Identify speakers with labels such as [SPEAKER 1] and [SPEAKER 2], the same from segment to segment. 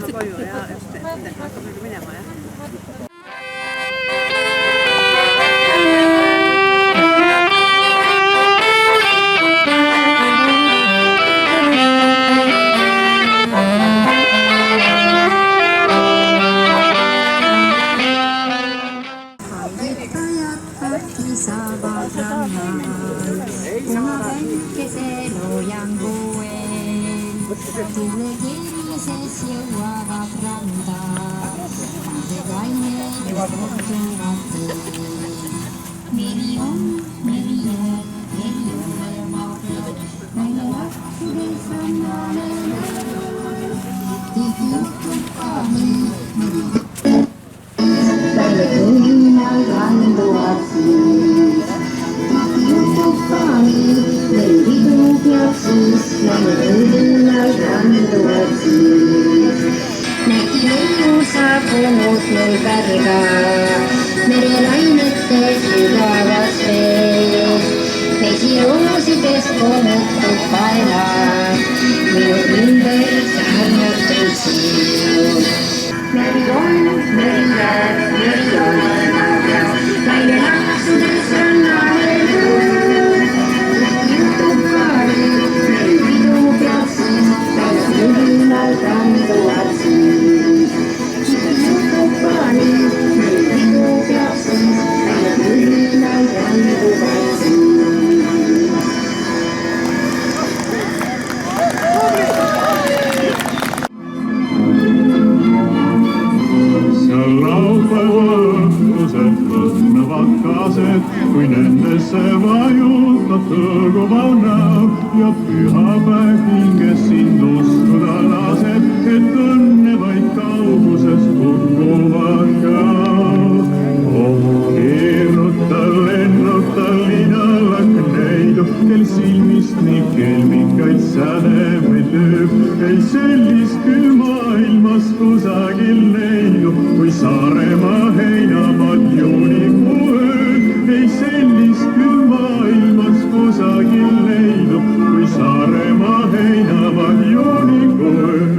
[SPEAKER 1] tulla koju ja sitten hakkab nagu minema, jah.
[SPEAKER 2] Saavad rannal, punaväikese loojan kuuel. Tuule kirmises jõuavad randa, kained kohtuvad teel. Meri on, meri jääb, meri ole maapea, naine lahkudes rannale lööb. Tihti juhtub ka nii, meri Linnal randuvad siis, juhtub ka nii, veidi tuubiab siis, linnal randuvad siis. Nägi lõpusa punut meil pärga, merelainetes sügavas vees. Vesi roosidest kommutub paela, minu ümber sarnatud sisu. Meri on, meri jääb, meri ole maapea, naine lahkudes rannale lööb. Juhtub ka nii, meil pidu peab siis, naine linnal randuvad siis. Juhtub ka nii, meil pidu peab siis, naine linnal randuvad siis.
[SPEAKER 3] Kui nendesse vajutad tõõguval näo ja pühapäev hinges sind uskuda laseb, et õnne vaid kaugusest kukkuvad ka. Keeruta, lennuta linalakneidu, kel silmist nii kelmikaid sädemeid lööb. Ei sellist küll maailmas kusagil leidu, kui Saaremaa heinamaad juunikuu ööd. Ei sellist küll maailmas kusagil leidu, kui Saaremaa heinamaad juunikuu ööd.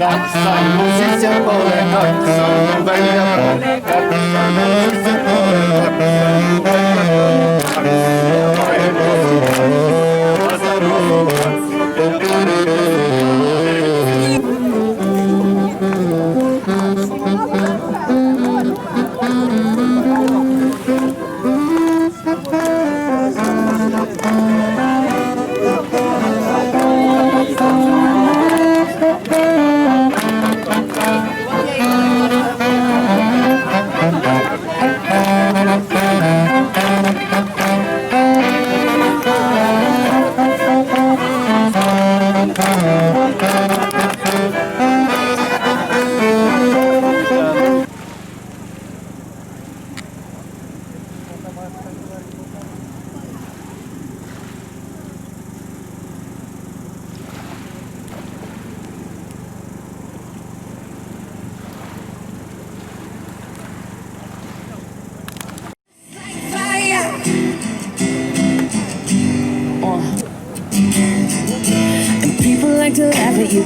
[SPEAKER 4] kaks sammu sissepoole, kaks sammu väljapoole, kaks sammu sissepoole, kaks sammu väljapoole.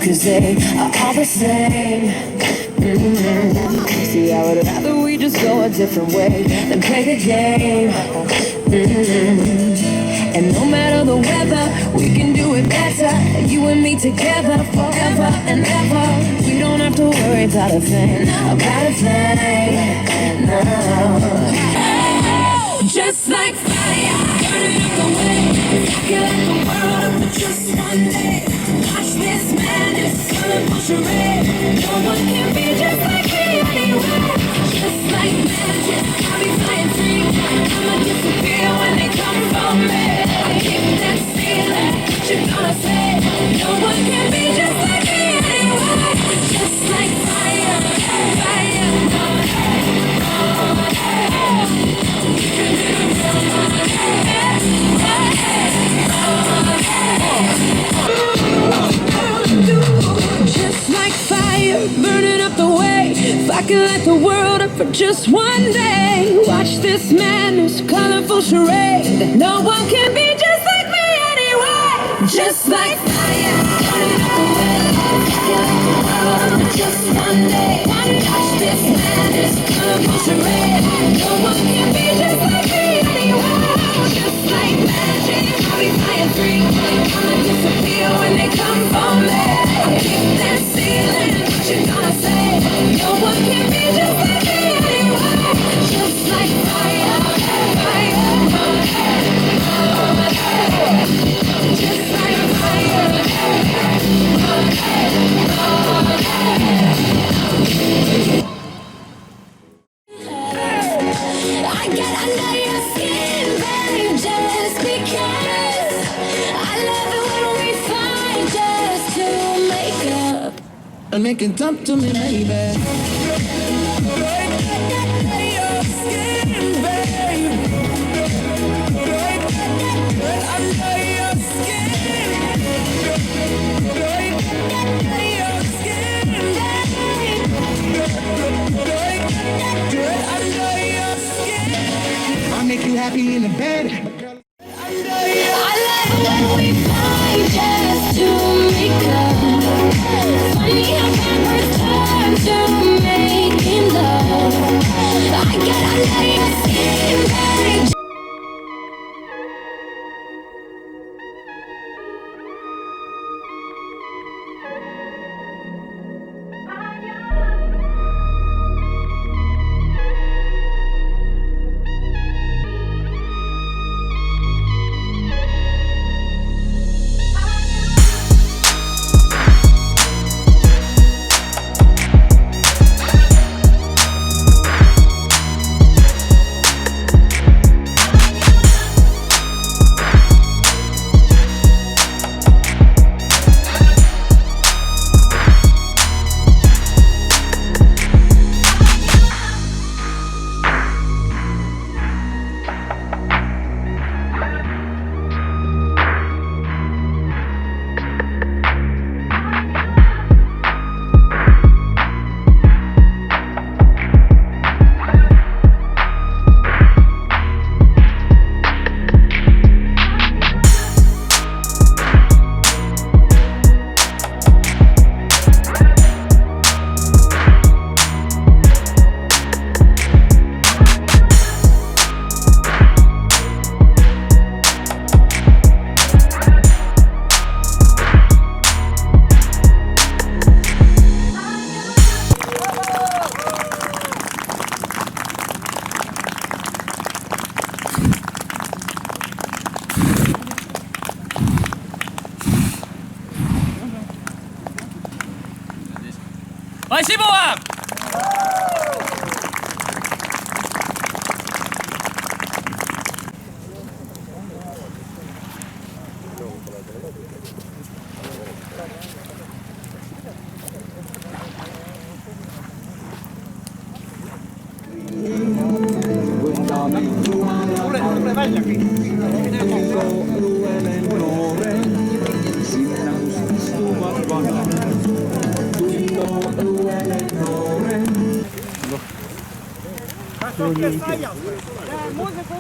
[SPEAKER 2] 'cause they are all the same. See, I would rather we just go a different way than play the game. And no matter the weather, we can do it better. You and me together forever and ever. We don't have to worry about a thing, no. Just like fire, burning up the way. Feel like the world for just one day. Watch this madness, colorful charade. No one can be just like me anyway. Just like magic, I'll be flying free. I'ma disappear when they come for me. I keep that feeling, what you gonna say? No one can be just like me anyway. Just like fire, fire. Just like fire, burning up the way. If I could light the world up for just one day. Watch this madness, colorful charade. No one can be just like me anyway. Just like fire, burning up the way. If I could light the world up for just one day. Watch this madness, colorful charade. No one can be just like me anyway. Just like magic, I'll be flying free. I'ma disappear when they come for me. Keep that ceiling, what you gonna say? No one can be just like me anyway. Just like fire, fire. Just like fire. I get under your skin, babe, just because I love it when we fight just to make up.
[SPEAKER 4] And make it up to me, baby. I'll make you happy in the bed.
[SPEAKER 2] I love it when we fight just to make up. Funny how backwards turn to making love. I get under your skin, babe.
[SPEAKER 5] Спасибо вам!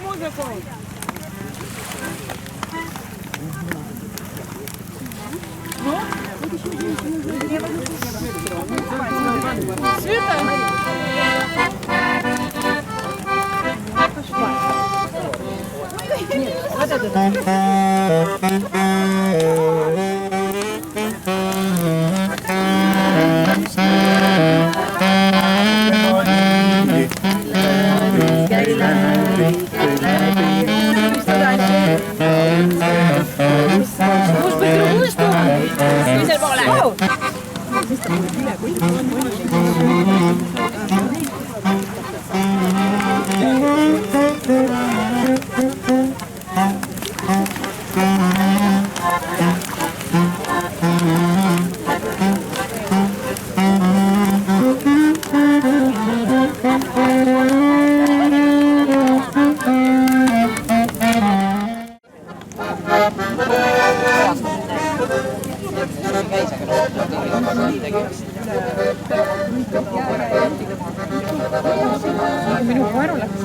[SPEAKER 1] Музику. Ну, Может быть, в другую сторону? Специально por là. Minu koeru läks.